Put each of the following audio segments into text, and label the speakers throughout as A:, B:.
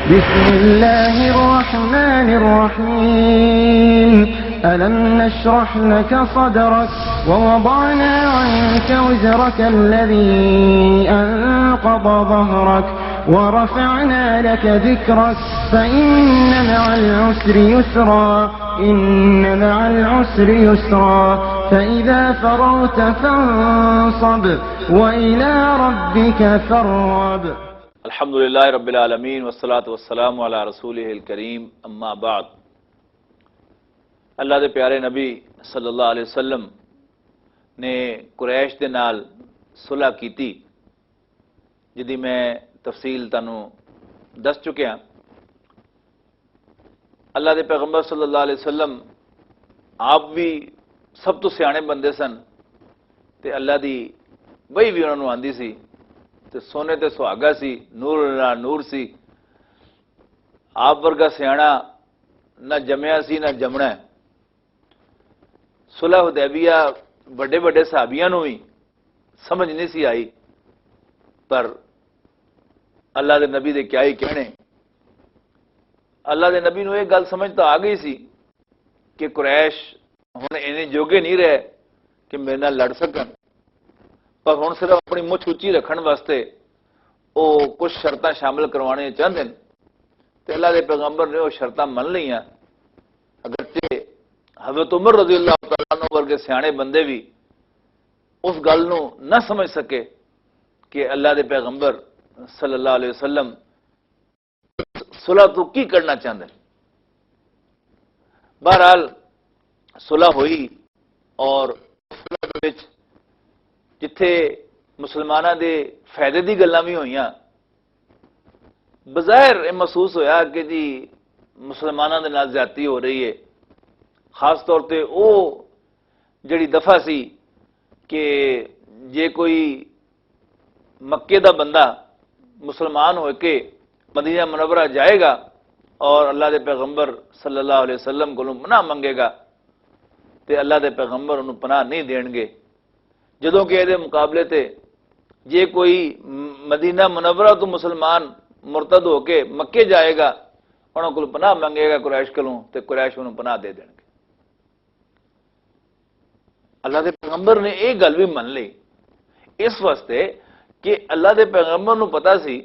A: بسم الله الرحمن الرحيم ألم نشرح لك صدرك ووضعنا عنك وزرك الذي أنقض ظهرك ورفعنا لك ذكرك فإن مع العسر يسرا إن مع العسر يسرا فإذا فرغت فانصب وإلى ربك فارغب.
B: الحمدللہ رب العالمین والصلاۃ والسلام علی رسولہ الکریم، اما بعد۔ اللہ دے پیارے نبی صلی اللہ علیہ وسلم نے قریش دے نال صلح کیتی، جدی میں تفصیل تانوں دس چکیا۔ اللہ دے پیغمبر صلی اللہ علیہ وسلم آپ بھی سب تو سیانے بندے سن، تے اللہ دی وہی بھی انہوں آندی سی، تے سونے تے سہاگا سی، نور نال نور سی۔ آپ ورگا سیانا نہ جمیا سی نہ جمنا ہے۔ صلح حدیبیہ بڑے بڑے صحابیاں نو بھی سمجھ نہیں سی آئی، پر اللہ دے نبی دے کیا ہی کہنے۔ اللہ دے نبی نو یہ گل سمجھ تو آ گئی سی کہ قریش ہن اینے جوگے نہیں رہے کہ میرے نال لڑ سکن، پر ہن صرف اپنی مچھ اچھی رکھن واسطے وہ کچھ شرطاں شامل کروانے چاہتے ہیں، تو اللہ دے پیغمبر نے وہ شرطاں من لیا۔ اگرچہ حضرت عمر رضی اللہ تعالیٰ عنہ ورگے سیانے بندے بھی اس گل نو نہ سمجھ سکے کہ اللہ دے پیغمبر صلی اللہ علیہ وسلم صلح تو کی کرنا چاہتے ہیں۔ بہرحال صلح ہوئی، اور جتھے مسلمانوں دے فائدے دی گلاں بھی ہوئیاں، بظاہر یہ محسوس ہویا کہ جی مسلمانوں دے نال زیادتی ہو رہی ہے۔ خاص طور تے او جڑی دفعہ سی کہ جے کوئی مکے دا بندہ مسلمان ہو کے مدینہ منورہ جائے گا اور اللہ دے پیغمبر صلی اللہ علیہ وسلم کو پناہ منگے گا، تے اللہ دے پیغمبر انہوں پناہ نہیں دین گے۔ جدوں کہ یہ مقابلے تے جے کوئی مدینہ منورہ تو مسلمان مرتد ہو کے مکے جائے گا، انہوں کو پناہ منگے گا قریش کولوں، تے قریش انہوں پناہ دے دیں گے۔ اللہ دے پیغمبر نے ایک گل بھی من لی، اس واسطے کہ اللہ دے پیغمبر نو پتا سی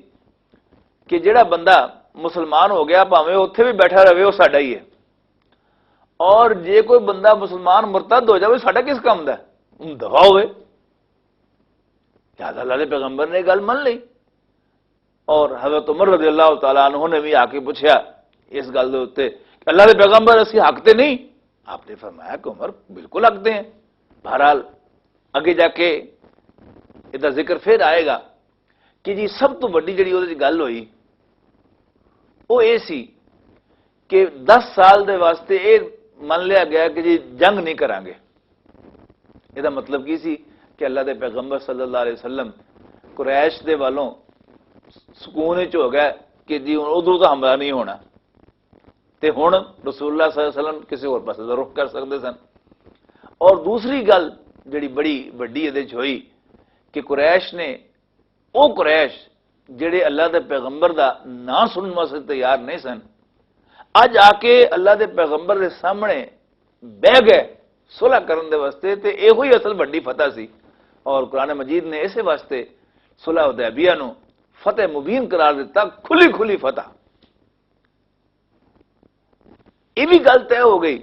B: کہ جڑا بندہ مسلمان ہو گیا پاویں اوتھے بھی بیٹھا رہے وہ ساڈا ہی ہے، اور جے کوئی بندہ مسلمان مرتد ہو جائے ساڈا کس کام دا ہے، دفاع ہوئے۔ لہٰذا اللہ دے پیغمبر نے گل من لی، اور حضرت عمر رضی اللہ تعالیٰ عنہ نے بھی آ کے پوچھا اس گل دے اوتے کہ اللہ دے پیغمبر اسی حق تے نہیں؟ آپ نے فرمایا کہ عمر بالکل حق تے ہیں۔ بہرحال اگے جا کے یہ ذکر پھر آئے گا کہ جی سب تو بڑی جڑی وہ گل ہوئی وہ یہ سی کہ 10 سال دے واسطے یہ من لیا گیا کہ جی جنگ نہیں کریں گے۔ یہ مطلب کی سی کہ اللہ دے پیغمبر صلی اللہ علیہ وسلم قریش دے والوں سکون ہو گیا کہ جی ادھر تو حملہ نہیں ہونا، تے ہن رسول اللہ صلی اللہ علیہ وسلم کسی اور پاسے رخ کر سکتے سن۔ اور دوسری گل جڑی بڑی وڈی یہ ہوئی کہ قریش نے او قریش جڑے اللہ دے پیغمبر دا نہ سنن واسطے تیار نہیں سن، اج آ کے اللہ دے پیغمبر دے سامنے بہ گئے صلح کرن دے واسطے، تے ایہو ہی اصل بڑی فتح سی۔ اور قرآن مجید نے اسے واسطے صلح حدیبیہ نو فتح مبین قرار دیتا، کھلی کھلی فتح۔ یہ بھی گل طے ہو گئی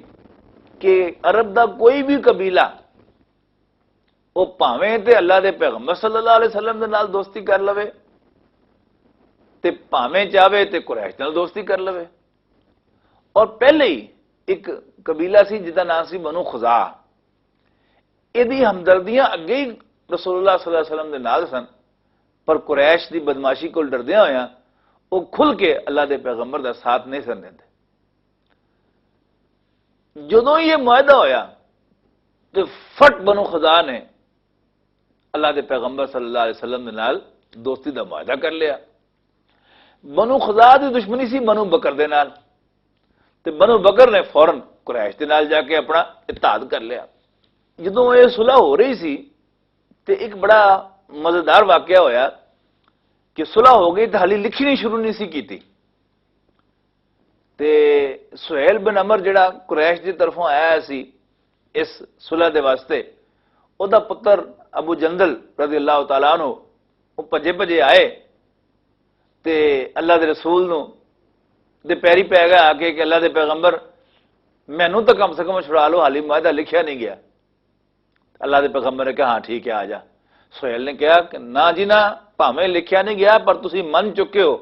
B: کہ عرب دا کوئی بھی قبیلہ وہ پاویں تے اللہ دے پیغمبر صلی اللہ علیہ وسلم دے نال دوستی کر لوے، تے پاویں چاہے تے قریش نال دوستی کر لوے۔ اور پہلے ہی ایک قبیلہ سی جدا نام سی بنو خزاع، یہ ہمدردیاں اگے ہی رسول اللہ صلی اللہ علیہ وسلم دے نال سن، پر قریش دی بدماشی کو ڈردیاں ہویا وہ کھل کے اللہ دے پیغمبر دا ساتھ نہیں سن دیندے۔ جدوں یہ معاہدہ ہویا تو فٹ بنو خزاع نے اللہ دے پیغمبر صلی اللہ علیہ وسلم دے نال دوستی دا معاہدہ کر لیا۔ بنو خزاع دی دشمنی سی بنو بکر دے نال، تے بنو بکر نے فوراً قریش دے نال جا کے اپنا اتحاد کر لیا۔ جدوں یہ صلح ہو رہی سی تے ایک بڑا مزیدار واقعہ ہویا کہ صلح ہو گئی تو حالی لکھی نہیں شروع نہیں سی کیتی، تے سہیل بن عمر جڑا قریش دی طرفوں آیا سی اس صلح دے واسطے، او دا پتر ابو جندل رضی اللہ تعالیٰ عنہ وہ پجے پجے آئے تے اللہ دے رسول نو دے پیری پی گیا آ کے کہ اللہ دے پیغمبر مینوں تو کم سے کم چھڑا لو، حالی معاہدہ لکھیا نہیں گیا۔ اللہ دے پیغمبر نے کہا ہاں ٹھیک ہے آ جا۔ سہیل نے کہا کہ نہ جی نہ، بھاویں لکھیا نہیں گیا پر تسی من چکے ہو۔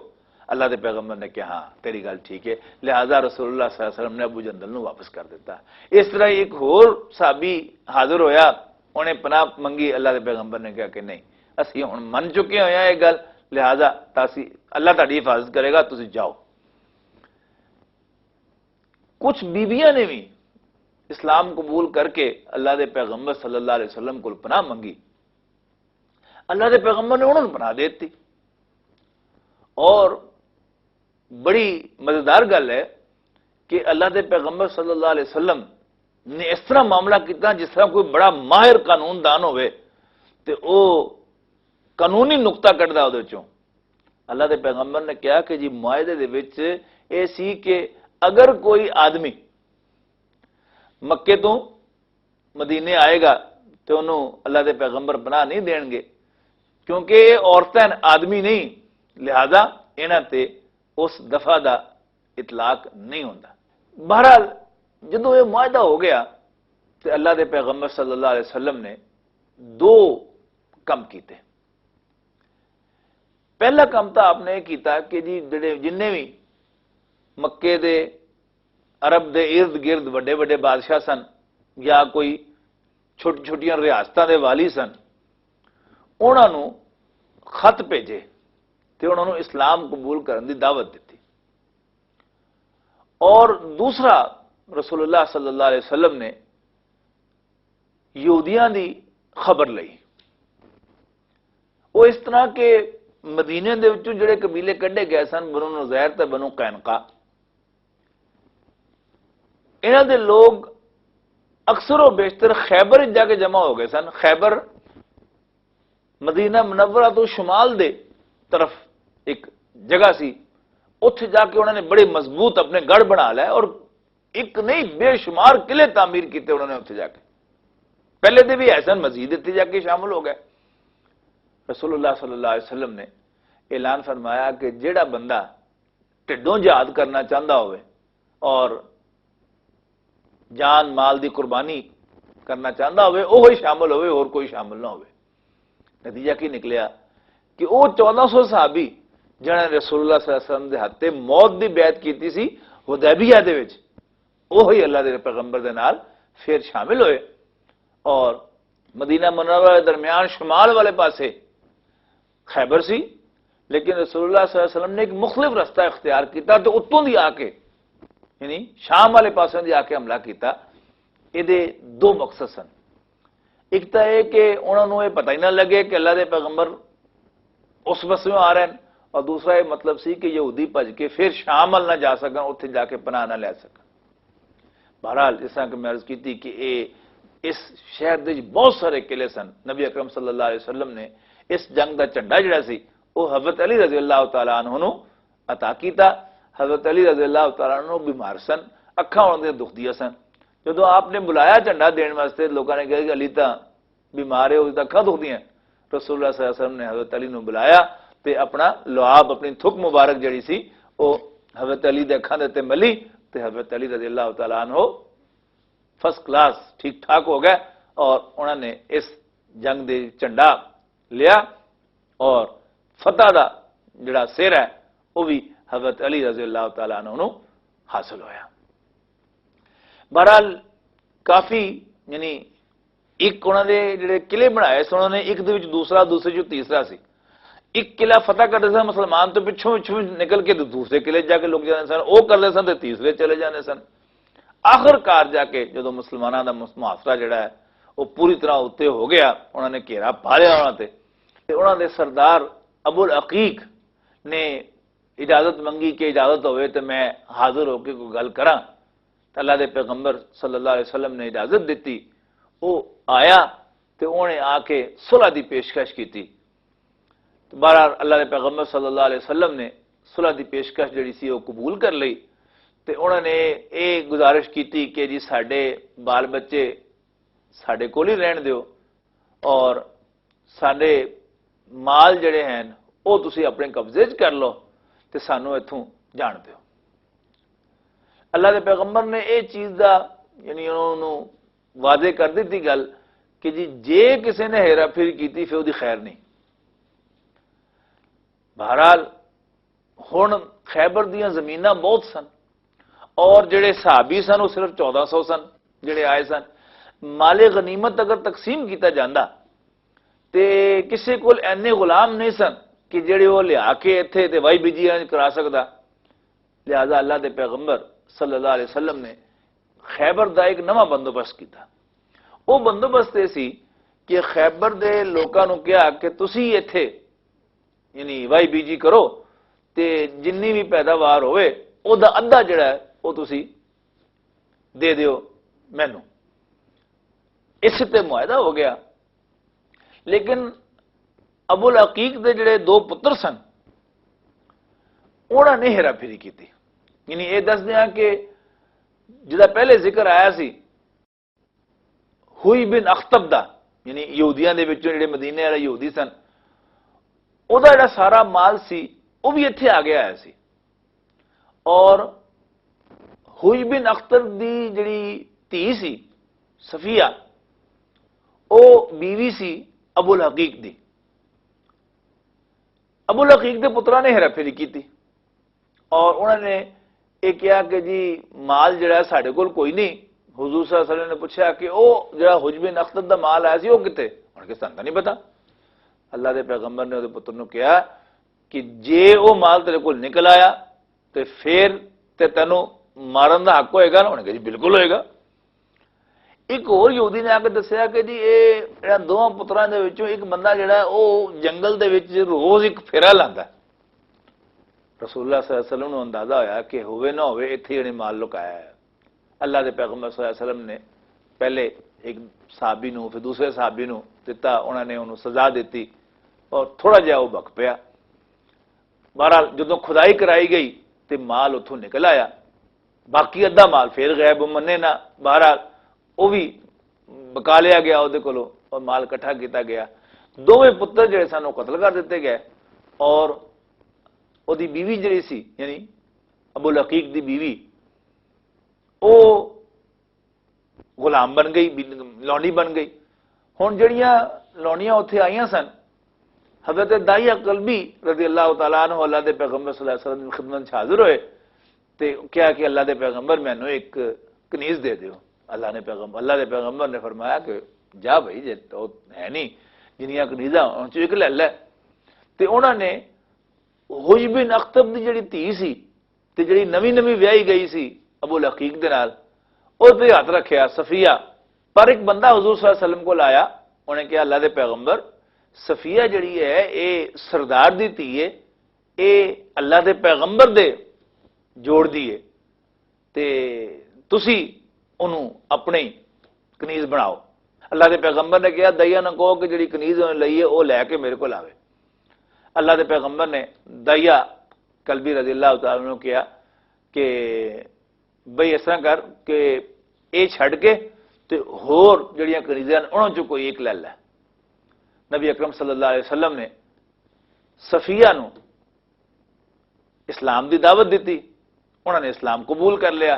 B: اللہ دے پیغمبر نے کہا ہاں تیری گل ٹھیک ہے، لہذا رسول اللہ صلی اللہ علیہ وسلم نے ابو جندل نو واپس کر دیتا۔ اس طرح ایک اور صحابی حاضر ہویا، انہیں پناہ منگی، اللہ دے پیغمبر نے کہا کہ نہیں اسی ہن من چکے ہوئے ہیں یہ گل، لہذا تاسی اللہ تہاڈی حفاظت کرے گا، تسی جاؤ۔ کچھ بیویاں نے بھی اسلام قبول کر کے اللہ دے پیغمبر صلی اللہ علیہ وسلم کو پناہ منگی، اللہ دے پیغمبر نے انہوں نے پناہ دیتی۔ اور بڑی مزیدار گل ہے کہ اللہ دے پیغمبر صلی اللہ علیہ وسلم نے اس طرح معاملہ کیتا جس طرح کوئی بڑا ماہر قانون دان ہوئے تے او قانونی نقطہ کٹدا اودے چوں۔ اللہ دے پیغمبر نے کہا کہ جی معاہدے دے وچ اے سی کہ اگر کوئی آدمی مکے تو مدینے آئے گا تو انہوں اللہ دے پیغمبر پناہ نہیں دین گے، کیونکہ یہ عورتیں آدمی نہیں، لہذا انہاں تے اس دفعہ دا اطلاق نہیں ہوتا۔ بہرحال جدو یہ معاہدہ ہو گیا تو اللہ دے پیغمبر صلی اللہ علیہ وسلم نے دو کم کیتے۔ پہلا کم تو آپ نے یہ کیتا کہ جی جن بھی مکے دے عرب دے ارد گرد وڈے وڈے بادشاہ سن یا کوئی چھوٹی چھوٹیاں ریاستاں دے والی سن، انہاں نو خط بھیجے تے انہاں نو اسلام قبول کرن دی دعوت دیتی۔ اور دوسرا رسول اللہ صلی اللہ علیہ وسلم نے یہودیاں دی خبر لئی۔ وہ اس طرح کہ مدینے دے وچوں جڑے قبیلے کڈے گئے سن، بنو نذیر تے بنو قینقاع، انہاں دے لوگ اکثر و بیشتر خیبر جا کے جمع ہو گئے سن۔ خیبر مدینہ منورہ تو شمال دے طرف ایک جگہ سی، اتھے جا کے انہوں نے بڑے مضبوط اپنے گڑھ بنا لے اور ایک نہیں بے شمار قلعے تعمیر کیتے انہوں نے اتھے جا کے، پہلے دے بھی ایسا مزید اتھے جا کے شامل ہو گئے۔ رسول اللہ صلی اللہ علیہ وسلم نے اعلان فرمایا کہ جیڑا بندہ ٹھڈوں جہاد کرنا چاہتا ہوئے اور جان مال دی قربانی کرنا چاہتا ہوئے وہی شامل ہوئے اور کوئی شامل نہ ہوئے۔ نتیجہ کی نکلیا کہ وہ 1400 صحابی جنہاں نے رسول اللہ صلی اللہ علیہ وسلم دے ہاتھے موت دی بیعت کیتی سی حدیبیہ دے وچ، وہی اللہ دے پیغمبر دے نال پھر شامل ہوئے اور مدینہ منورہ دے درمیان شمال والے پاسے خیبر سی، لیکن رسول اللہ صلی اللہ علیہ وسلم نے ایک مختلف رستہ اختیار کیتا تو اتوں دی آ کے یعنی شام والے پاسوں دی آ کے حملہ کیتا۔ یہ دو مقصد سن، ایک تو یہ کہ انہوں نے یہ پتہ ہی نہ لگے کہ اللہ دے پیغمبر اس بسوں آ رہے ہیں، اور دوسرا یہ مطلب سی کہ یہودی بھج کے پھر شام وال نہ جا سکن، اتنے جا کے پناہ نہ لے سکن۔ بہرحال جس طرح کہ میں عرض کی تھی کہ اس شہر دے بہت سارے قلعے سن، نبی اکرم صلی اللہ علیہ وسلم نے اس جنگ دا جھنڈا جڑا سی وہ حضرت علی رضی اللہ تعالیٰ عنہ نو عطا کیتا۔ حضرت علی رضی اللہ تعالیٰ عنہ بیمار سن، اکھاں انہاں دے دکھ دیا سن، جدو آپ نے بلایا جھنڈا دین واسطے لوگوں نے کہا کہ علی تاں بیمار ہے، اس اکھاں دکھ دیاں۔ رسول اللہ صلی اللہ علیہ وسلم نے حضرت علی نو بلایا تے اپنا لعاب اپنی تھک مبارک جڑی سی وہ حضرت علی دے اکھاں دے تے ملی تے حضرت علی رضی اللہ تعالیٰ عنہ فرسٹ کلاس ٹھیک ٹھاک ہو گئے، اور انہوں نے اس جنگ دے جھنڈا لیا اور فتح دا جڑا سیر ہے وہ بھی حضرت علی رضی اللہ تعالیٰ عنہ حاصل ہویا۔ بہرحال کافی یعنی ایک انہوں نے جڑے قلعے بنائے سن، انہوں نے ایک دے وچ دوسرا، دوسرے جو تیسرا سی۔ ایک قلعہ فتح کرتے سن مسلمان تو پچھوں نکل کے دوسرے قلعے جا کے لوگ جانے سن، وہ کرتے سن تو تیسرے چلے جانے سن۔ آخر کار جا کے جدو مسلمانوں کا محاصرہ جڑا ہے وہ پوری طرح اتنے ہو گیا، انہوں نے گھیرا پا لیا انہوں نے سردار ابو العقیق نے اجازت منگی کہ اجازت ہوئے تو میں حاضر ہو کے کوئی گل کراں، تو اللہ دے پیغمبر صلی اللہ علیہ وسلم نے اجازت دیتی۔ وہ آیا تو انہیں آ کے صلح دی پیشکش کی تھی۔ تو بہرحال اللہ دے پیغمبر صلی اللہ علیہ وسلم نے صلح دی پیشکش جڑی سی وہ قبول کر لئی۔ ਤੇ ਉਹਨਾਂ ਨੇ ਇਹ ਗੁਜ਼ਾਰਿਸ਼ ਕੀਤੀ ਕਿ ਜੀ ਸਾਡੇ ਬਾਲ ਬੱਚੇ ਸਾਡੇ ਕੋਲ ਹੀ ਰਹਿਣ ਦਿਓ ਔਰ ਸਾਡੇ ਮਾਲ ਜਿਹੜੇ ਹਨ ਉਹ ਤੁਸੀਂ ਆਪਣੇ ਕਬਜ਼ੇ 'ਚ ਕਰ ਲਓ ਤੇ ਸਾਨੂੰ ਇੱਥੋਂ ਜਾਣ ਦਿਓ। ਅੱਲਾਹ ਦੇ ਪੈਗੰਬਰ ਨੇ ਇਹ ਚੀਜ਼ ਦਾ ਯਾਨੀ ਉਹਨਾਂ ਨੂੰ ਵਾਅਦੇ ਕਰ ਦਿੱਤੀ ਗੱਲ کہ جی جے کسی نے ہیرا پھیری کیتی پھر وہ خیر نہیں۔ بہرحال ہن خیبر دیاں زمیناں بہت سن اور جڑے صحابی سن وہ صرف 1400 سن جڑے آئے سن۔ مال غنیمت اگر تقسیم کیتا جاندا تے کسی کول اینے غلام نہیں سن کہ جڑے وہ لیا کے اتھے تے وائی بیجیاں کرا سکدا، لہذا اللہ دے پیغمبر صلی اللہ علیہ وسلم نے خیبر دا ایک نواں بندوبست کیتا۔ وہ بندوبست یہ سی کہ خیبر دے لوکاں نو کہا کہ تسی ایتھے یعنی وائی بیجی کرو تے جنی بھی پیداوار ہوئے او دا ادھا جڑا ہے وہ تسی دے دیو مینوں۔ اس تے معاہدہ ہو گیا، لیکن ابو العقیق دے جڑے دو پتر سن انہاں نے ہیرا پھیری کیتی۔ یعنی یہ دس دیاں کہ جدا پہلے ذکر آیا سی ہوئی بن اخطب دا یعنی یہودیاں دے وچوں جڑے مدینے والے یہودی سن او دا جڑا سارا مال سی وہ بھی ایتھے آ گیا سی، اور ہوئی بن اختر دی جڑی تھی سی صفیہ او بیوی سی ابو الحقیق دی۔ ابو الحقیق دے پتراں نے ہیرا پھیری کیتی اور انہوں نے یہ کہا کہ جی مال جڑا ہے ساڈے کول کوئی نہیں۔ حضور صلی اللہ علیہ وسلم نے پوچھا کہ او جڑا حج بن اختر دا مال آیا سی وہ کتے؟ انہوں نے کہا سانوں نہیں پتا۔ اللہ دے پیغمبر نے وہ پتر نو کہا کہ جے وہ مال تیرے کول نکل آیا تو پھر تے تینوں مارن دا حق ہوئے گا نا؟ انہوں نے کہا جی بالکل ہوئے گا۔ ایک اور یہودی نے آ کے دسیا کہ جی یہ دونوں پتراں دے وچوں ایک بندہ جڑا ہے وہ جنگل دے وچ روز ایک پھیرا لاندا ہے۔ رسول اللہ صلی اللہ علیہ وسلم نے اندازہ ہویا کہ ہوئے نہ ہوئے اتنے جڑے مال لکایا ہے۔ اللہ دے پیغمبر صلی اللہ علیہ وسلم نے پہلے ایک صحابی نو پھر دوسرے صحابی نو دتا، انہوں نے انہوں سزا دیتی اور تھوڑا جہا وہ بک پیا۔ بہرحال جدوں کھدائی کرائی گئی تے مال اتوں نکل آیا، باقی ادھا مال پھر غائب منے نہ، بہرحال وہ بھی بکا لیا گیا وہ کولوں اور مال کٹھا کیتا گیا۔ دونوں پتر جڑے سن وہ قتل کر دیتے گئے اور وہ دی بیوی جڑی سی یعنی ابو العقیق دی بیوی وہ غلام بن گئی، لونڈی بن گئی۔ ہن جڑیاں لونڈیاں اتنے آئیاں سن، حضرت داہیہ قلبی رضی اللہ تعالیٰ عنہ اللہ دے پیغمبر صلی اللہ علیہ وسلم کی خدمت حاضر ہوئے تے کیا کہ اللہ دے پیغمبر مینوں ایک کنیز دے دیو۔ اللہ دے پیغمبر نے فرمایا کہ جا بھائی جے تو ہے نہیں جنیاں کنیزاں ان چوں ایک لے لے۔ تے انہوں نے حج بن اختب دی جڑی تھی سی تے جڑی نویں نویں ویائی گئی سی ابو العقیق دے نال اس تے ہاتھ رکھیا صفیہ پر۔ ایک بندہ حضور صلی اللہ علیہ وسلم کو آیا، انہیں کہا اللہ دے پیغمبر صفیہ جڑی ہے اے سردار دی تھی ہے، اے اللہ دے پیغمبر دے جوڑ دی ہے تے تسی انہوں اپنے کنیز بناؤ۔ اللہ دے پیغمبر نے کہا دائیا نہ کہو کہ جڑی کنیز انہوں نے لئی ہے وہ لے کے میرے کو لاوے۔ اللہ دے پیغمبر نے دائیا قلبی رضی اللہ تعالیٰ عنہ کہا کہ بھئی اس طرح کر کہ اے چھڑ کے تے ہور جڑیاں کنیزاں انہوں چوں کوئی ایک لے لے۔ نبی اکرم صلی اللہ علیہ وسلم نے صفیہ نو اسلام دی دعوت دیتی، انہوں نے اسلام قبول کر لیا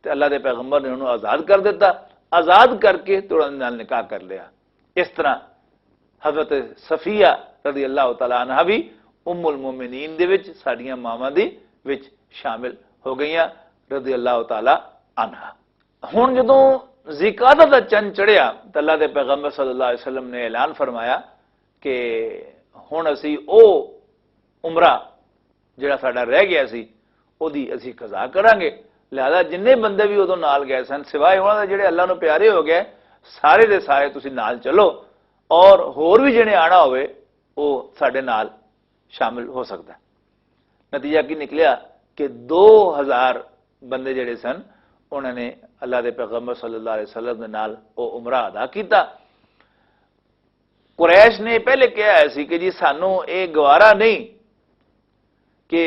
B: تے اللہ دے پیغمبر نے انہوں آزاد کر دیتا، آزاد کر کے تو انہوں نے نکاح کر لیا۔ اس طرح حضرت صفیہ رضی اللہ تعالیٰ عنہ بھی ام المومنین دے وچ ساڈیاں ماواں دی وچ شامل ہو گئیاں رضی اللہ تعالیٰ عنہ۔ ہن جدوں ذیقعدہ دا چند چڑھیا تو اللہ دے پیغمبر صلی اللہ علیہ وسلم نے اعلان فرمایا کہ ہن اسی او عمرہ جڑا ساڈا رہ گیا سی او دی اسی قضا کران گے، لہذا جننے بندے بھی ادوں نال گئے سن سوائے انہاں دے جڑے اللہ نو پیارے ہو گئے سارے دے سارے تسی نال چلو، اور ہور بھی جنے آنا ہوئے وہ ساڈے نال شامل ہو سکتا ہے۔ نتیجہ کی نکلیا کہ 2000 بندے جڑے سن انہوں نے اللہ دے پیغمبر صلی اللہ علیہ وسلم دے نال وہ عمرہ ادا کیتا۔ قریش نے پہلے کہا ہے سی کہ جی سانوں اے گوارا نہیں کہ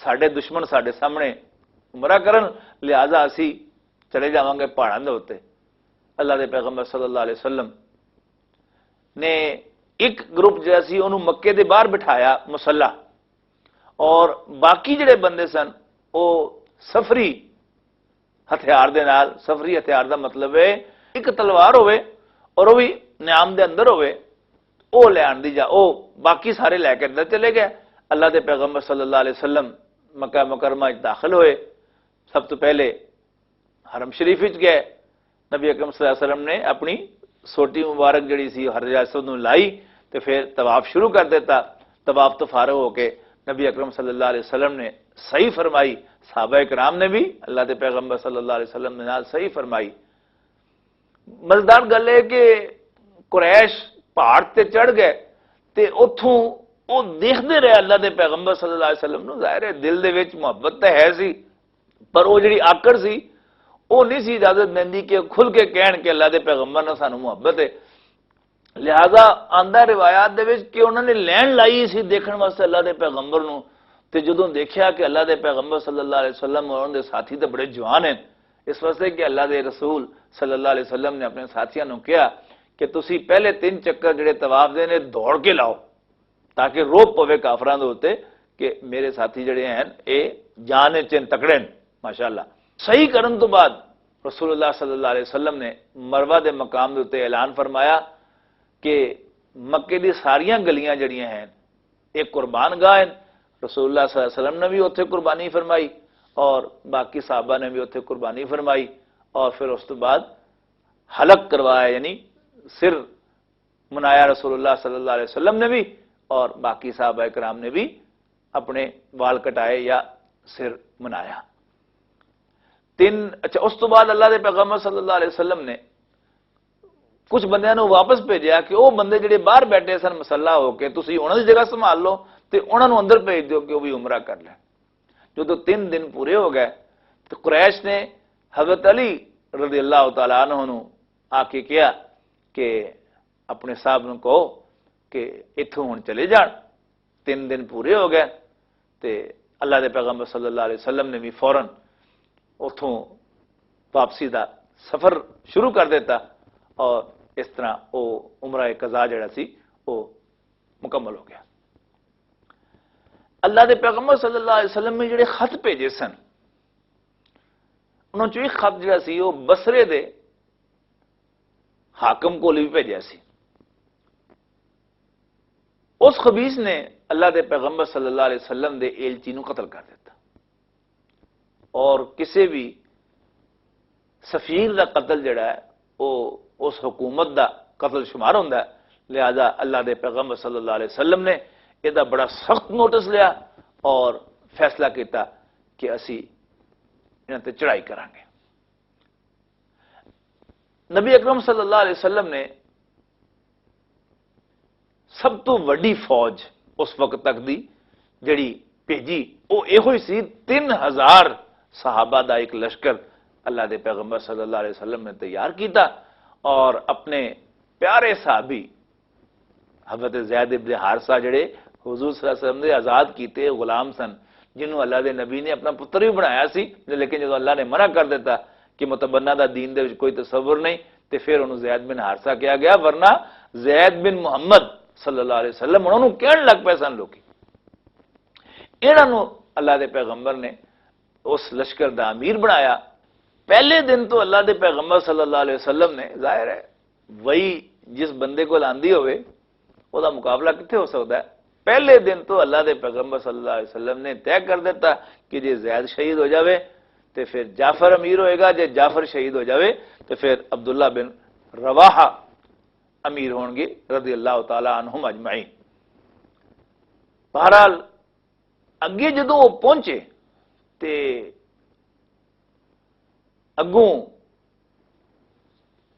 B: ساڈے دشمن ساڈے سامنے ਉਮਰਾ ਕਰਨ, ਲਿਹਾਜ਼ਾ ਅਸੀਂ ਚਲੇ ਜਾਵਾਂਗੇ ਪਹਾੜਾਂ ਦੇ ਉੱਤੇ। ਅੱਲਾਹ ਦੇ ਪੈਗੰਬਰ ਸੱਲੱਲਾਹੁ ਅਲੈਹਿ ਵਸੱਲਮ ਨੇ ਇੱਕ ਗਰੁੱਪ ਜਿਹੜਾ ਸੀ ਉਹਨੂੰ ਮੱਕੇ ਦੇ ਬਾਹਰ ਬਿਠਾਇਆ ਮੁਸੱਲਾ, ਔਰ ਬਾਕੀ ਜਿਹੜੇ ਬੰਦੇ ਸਨ ਉਹ ਸਫਰੀ ਹਥਿਆਰ ਦੇ ਨਾਲ, ਸਫਰੀ ਹਥਿਆਰ ਦਾ ਮਤਲਬ ਹੈ ਇੱਕ ਤਲਵਾਰ ਹੋਵੇ ਔਰ ਉਹ ਵੀ ਨਿਆਮ ਦੇ ਅੰਦਰ ਹੋਵੇ, ਉਹ ਲੈਣ ਦੀ, ਜਾਂ ਉਹ ਬਾਕੀ ਸਾਰੇ ਲੈ ਕੇ ਅੰਦਰ ਚਲੇ ਗਏ। ਅੱਲਾਹ ਦੇ ਪੈਗੰਬਰ ਸੱਲੱਲਾਹੁ ਅਲੈਹਿ ਵਸੱਲਮ ਮੱਕਾ ਮੁਕਰਮਾ 'ਚ ਦਾਖਲ ਹੋਏ। ਸਭ ਤੋਂ ਪਹਿਲੇ ਹਰਮ ਸ਼ਰੀਫ ਵਿੱਚ ਗਏ। ਨਬੀ ਅਕਰਮ ਸੱਲੱਲਾਹੁ ਅਲੈਹਿ ਵਸੱਲਮ ਨੇ ਆਪਣੀ ਸੋਟੀ ਮੁਬਾਰਕ ਜਿਹੜੀ ਸੀ ਹਰ ਰਿਆਸਤ ਨੂੰ ਲਾਈ ਤੇ ਫਿਰ ਤਵਾਫ ਸ਼ੁਰੂ ਕਰ ਦਿੱਤਾ। ਤਵਾਫ ਤੋਂ ਫਾਰਗ ਹੋ ਕੇ نبی اکرم صلی اللہ علیہ وسلم نے صحیح فرمائی، صحابہ کرام نے بھی اللہ کے پیغمبر صلی اللہ علیہ وسلم نے نال صحیح فرمائی۔ مزدار گل ہے کہ قریش پہاڑ تے چڑھ گئے تے اتھوں وہ دیکھتے رہے اللہ کے پیغمبر صلی اللہ علیہ وسلم نو۔ ظاہر ہے دل دے وچ محبت تو ہے سی، پر وہ جڑی آکڑ سی وہ نہیں سی اجازت دیندی کہ کھل کے کہن کہ اللہ کے پیغمبر نے سانو محبت ہے۔ لہذا آندا روایات دے وچ کہ انہوں نے لین لائی سی دیکھن واسطے اللہ دے پیغمبر نو، تے جدوں دیکھیا کہ اللہ دے پیغمبر صلی اللہ علیہ وسلم اور ان دے ساتھی تے بڑے جوان ہیں، اس واسطے کہ اللہ دے رسول صلی اللہ علیہ وسلم نے اپنے ساتھیاں نو کہا کہ تسی پہلے 3 چکر جڑے طواف دے نے دوڑ کے لاؤ تاکہ روب پوے کافراں دے اوتے کہ میرے ساتھی جڑے ہیں اے جان چن تکڑے ماشاءاللہ۔ صحیح کرن تو بعد رسول اللہ صلی اللہ علیہ وسلم نے مروہ دے مقام دے اوتے اعلان فرمایا کہ مکے دی ساریاں گلیاں جڑیاں ہیں ایک قربان گاہ ہیں۔ رسول اللہ صلی اللہ علیہ وسلم نے بھی اتنے قربانی فرمائی اور باقی صحابہ نے بھی اتنے قربانی فرمائی، اور پھر اس تو بعد حلق کروایا، یعنی سر منایا رسول اللہ صلی اللہ علیہ وسلم نے بھی، اور باقی صحابہ کرام نے بھی اپنے وال کٹائے یا سر منایا۔ اچھا اس تو بعد اللہ کے پیغمبر صلی اللہ علیہ وسلم نے کچھ بندیاں نو واپس بھیجیا کہ وہ بندے جڑے باہر بیٹھے سن مسلح ہو کے تسی انہاں دی جگہ سنبھال لو تے انہاں نو اندر بھیج دیو کہ وہ بھی عمرہ کر لیں۔ جدو 3 دن پورے ہو گئے تو قریش نے حضرت علی رضی اللہ تعالیٰ عنہ نو آ کے کہا کہ اپنے صاحب نو کہو کہ اتھوں ہن چلے جان۔ 3 دن پورے ہو گئے تے اللہ دے پیغمبر صلی اللہ علیہ وسلم نے بھی فوراً اتھوں واپسی دا سفر شروع کر دیتا، اور اس طرح وہ عمرہ قضا جڑا سی وہ مکمل ہو گیا۔ اللہ دے پیغمبر صلی اللہ علیہ وسلم نے جڑے خط بھیجے سن انہوں چوں ایک خط جڑا سی وہ بصرے دے حاکم کو بھی بھیجا سی۔ اس خبیث نے اللہ دے پیغمبر صلی اللہ علیہ وسلم دے ایلچی نو قتل کر دیتا، اور کسی بھی سفیر دا قتل جڑا ہے وہ اس حکومت دا قتل شمار ہوتا ہے۔ لہذا اللہ دے پیغمبر صلی اللہ علیہ وسلم نے یہ بڑا سخت نوٹس لیا اور فیصلہ کیتا کہ اسی انہاں تے چڑھائی کریں گے۔ نبی اکرم صلی اللہ علیہ وسلم نے سب تو وڈی فوج اس وقت تک دی جڑی بھیجی وہ یہ سی 3000 صحابہ دا ایک لشکر اللہ دے پیغمبر صلی اللہ علیہ وسلم نے تیار کیتا، اور اپنے پیارے صحابی حضرت زید ابن حارثہ جڑے حضور صلی اللہ علیہ وسلم نے آزاد کیتے غلام سن، جنہوں اللہ دے نبی نے اپنا پتر بھی بنایا سی، لیکن جب اللہ نے منع کر دیتا کہ متبنہ دا دین دے کوئی تصور نہیں تو پھر انہوں زید بن حارثہ کیا گیا، ورنہ زید بن محمد صلی اللہ علیہ وسلم انہوں نے کہن لگ پے سن لوکی۔ انہوں اللہ دے پیغمبر نے اس لشکر دا امیر بنایا۔ پہلے دن تو اللہ دے پیغمبر صلی اللہ علیہ وسلم نے، ظاہر ہے وہی جس بندے کو لاندی ہوئے وہ دا مقابلہ کتنے ہو سکتا ہے، پہلے دن تو اللہ دے پیغمبر صلی اللہ علیہ وسلم نے طے کر دیتا کہ جے زید شہید ہو جاوے تو پھر جعفر امیر ہوئے گا، جے جعفر شہید ہو جاوے تو پھر عبداللہ بن رواحہ امیر ہون گے رضی اللہ تعالی عنہم اجمعین۔ بہرحال اگے جدوں وہ پہنچے تے اگوں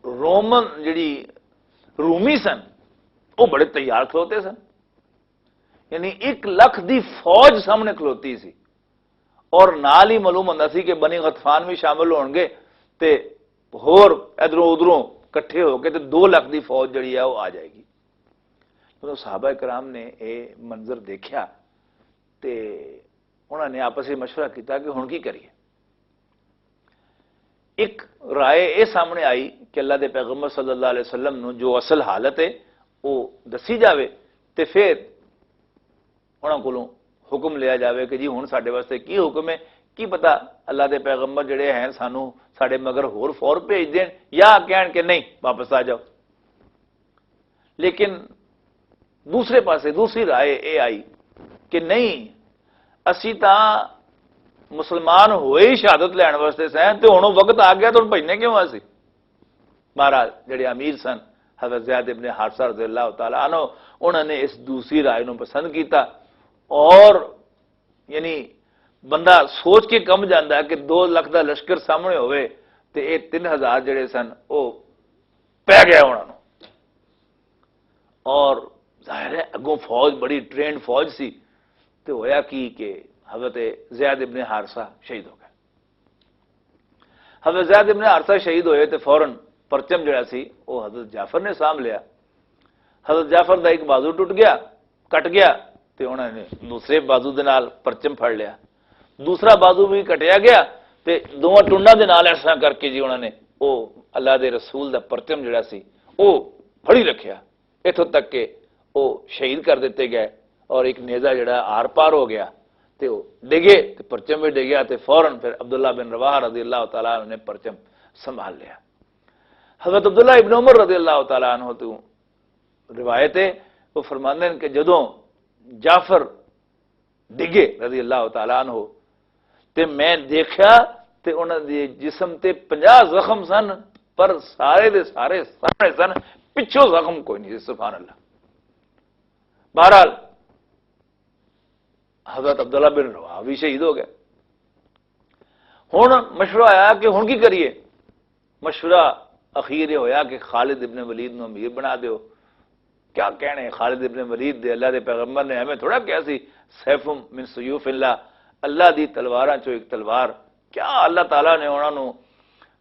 B: رومن جڑی رومی سن وہ بڑے تیار کھلوتے سن، یعنی 1 لاکھ دی فوج سامنے کھلوتی سی، اور نال ہی معلوم ہوتا سی کہ بنی غطفان بھی شامل ہون گے تے ہور ادھروں ادھروں کٹھے ہو کے تے 2 لاکھ دی فوج جڑی ہے وہ آ جائے گی۔ تو صحابہ کرام نے یہ منظر دیکھا تے انہوں نے آپس میں مشورہ کیتا کہ ہن کی کریے۔ ایک رائے یہ سامنے آئی کہ اللہ دے پیغمبر صلی اللہ علیہ وسلم نو جو اصل حالت ہے وہ دسی جاوے تے پھر انہاں کولوں حکم لیا جاوے کہ جی ہن ساڈے واسطے کی حکم ہے، کی پتا اللہ دے پیغمبر جڑے ہیں سانو ساڈے مگر ہور فور بھیج دین یا کہن کہ نہیں واپس آ جاؤ۔ لیکن دوسرے پاسے دوسری رائے یہ آئی کہ نہیں اسی تاں مسلمان ہوئے ہی شہادت لین واسطے سن تے ہن وقت آ گیا تو ہن بھجنے کیوں اسی؟ مہاراج جڑے امیر سن حضرت زید ابن حارثہ رضی اللہ تعالی عنہ انہوں نے اس دوسری رائے نو پسند کیتا، اور یعنی بندہ سوچ کے کم جاندا ہے کہ 2 لاکھ دا لشکر سامنے ہوئے تے یہ 3000 جڑے سن وہ پی گیا انہوں نے، اور ظاہر ہے اگوں فوج بڑی ٹرینڈ فوج سی، تو ہویا کی کہ حضرت زید ابن حارثہ شہید ہو گئے۔ حضرت زید ابن حارثہ شہید ہوئے تو فوراً پرچم جڑا سی وہ حضرت جعفر نے سام لیا۔ حضرت جعفر دا ایک بازو ٹوٹ گیا، کٹ گیا، تو انہوں نے دوسرے بازو دے نال پرچم پھڑ لیا، دوسرا بازو بھی کٹیا گیا، تو دونوں ٹونڈا دے نال ایسا کر کے جی انہوں نے وہ اللہ دے رسول دا پرچم جڑا سی وہ پھڑی رکھیا، اتوں تک کہ وہ شہید کر دیتے گئے، اور ایک نیزہ جڑا آر پار ہو گیا تے وہ ڈگے تے پرچم بھی ڈگیا، تے فوراً پھر عبداللہ بن رواحہ رضی اللہ تعالیٰ عنہ نے پرچم سنبھال لیا۔ حضرت عبداللہ ابن عمر رضی اللہ تعالیٰ عنہ تو روایت ہے وہ فرماندے ہیں کہ جدوں جعفر ڈگے رضی اللہ تعالیٰ عنہ تے میں دیکھا تے انہاں دے جسم تے 50 زخم سن، پر سارے دے سارے سامنے سن، پچھوں زخم کوئی نہیں، سبحان اللہ۔ بہرحال حضرت عبداللہ بن رواحہ بھی شہید ہو گئے۔ ہن مشورہ آیا کہ ہن کی کریے؟ مشورہ اخیر یہ ہویا کہ خالد ابن ولید نو امیر بنا دیو۔ کیا کہنے خالد ابن ولید دے، اللہ دے پیغمبر نے ہمیں تھوڑا کیا سی سیف من سیوف اللہ، اللہ دی تلواراں چوں ایک تلوار، کیا اللہ تعالیٰ نے انہاں نو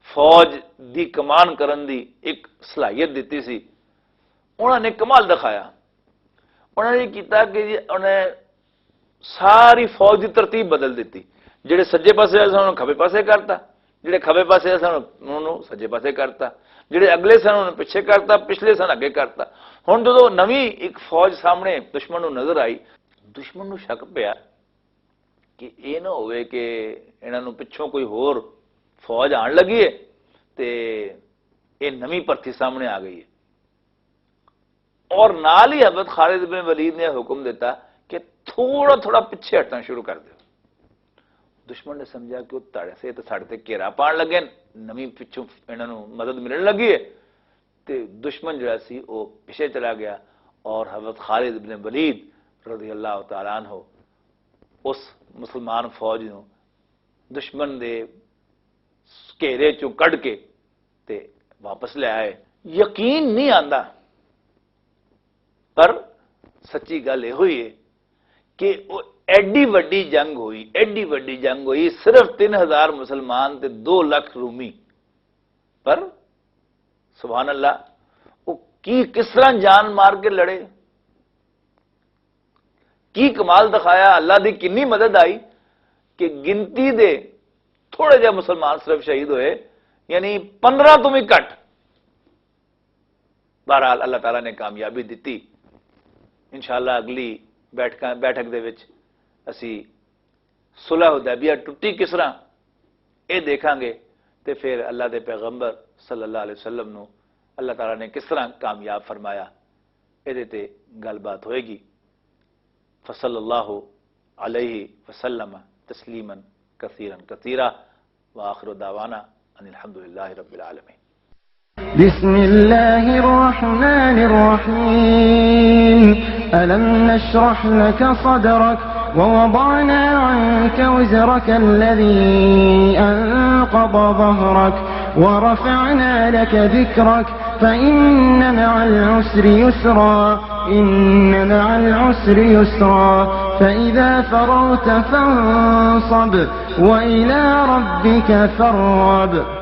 B: فوج دی کمان کرن دی ایک صلاحیت دیتی سی۔ انہوں نے کمال دکھایا، انہوں نے کیتا کہ جی انہیں ساری فوج دی ترتیب بدل دیتی، جڑے سجے پاسے سن انہوں نے کھبے پاسے کرتا، جڑے کھبے پاسے سن انہوں نے سجے پاسے کرتا، جڑے اگلے سن انہوں نے پیچھے کرتا، پچھلے سن اگے کرتا۔ ہن جدوں نویں ایک فوج سامنے دشمن نو نظر آئی، دشمن نو شک پیا کہ یہ نہ ہوئے کہ انہاں نو پچھوں کوئی ہور فوج آن لگی ہے تے یہ نویں پرتھی سامنے آ گئی ہے، اور نال ہی حضرت خالد بن ولید نے حکم دیتا کہ تھوڑا تھوڑا پیچھے ہٹنا شروع کر دو۔ دشمن نے سمجھا کہ وہ تڑے سے تو ساڑے تے گھیرا پان لگے، نویں پچھوں انہاں نو مدد ملن لگی ہے، تے دشمن جڑا سی وہ پیچھے چلا گیا، اور حضرت خالد بن ولید رضی اللہ تعالیٰ عنہ اس مسلمان فوج نو دشمن دے گھیرے چوں کڈ کے تے واپس لے آئے۔ یقین نہیں آندا، پر سچی گل یہ ہوئی ہے کہ وہ ایڈی وڈی جنگ ہوئی، صرف 3000 مسلمان تے 2 لاکھ رومی، پر سبحان اللہ وہ کی کس طرح جان مار کے لڑے، کی کمال دکھایا، اللہ دی کنی مدد آئی کہ گنتی دے تھوڑے جہے مسلمان صرف شہید ہوئے، یعنی 15 تو بھی کٹ۔ بہرحال اللہ تعالیٰ نے کامیابی دیتی۔ انشاءاللہ اگلی بیٹھک دے وچ اسی صلح حدیبیہ ٹوٹی کس طرح یہ دیکھاں گے، تے پھر اللہ دے پیغمبر صلی اللہ علیہ وسلم نو اللہ تعالیٰ نے کس طرح کامیاب فرمایا، یہ تے گل بات ہوئے گی۔ فصلی اللہ علیہ وسلم تسلیما کثیرا کثیرا وآخر دعوانا ان الحمدللہ رب العالمین۔
A: بسم الله الرحمن الرحيم ألم نشرح لك صدرك ووضعنا عنك وزرك الذي أنقض ظهرك ورفعنا لك ذكرك فإن مع العسر يسرا إن مع العسر يسرا فإذا فرغت فانصب وإلى ربك فارغب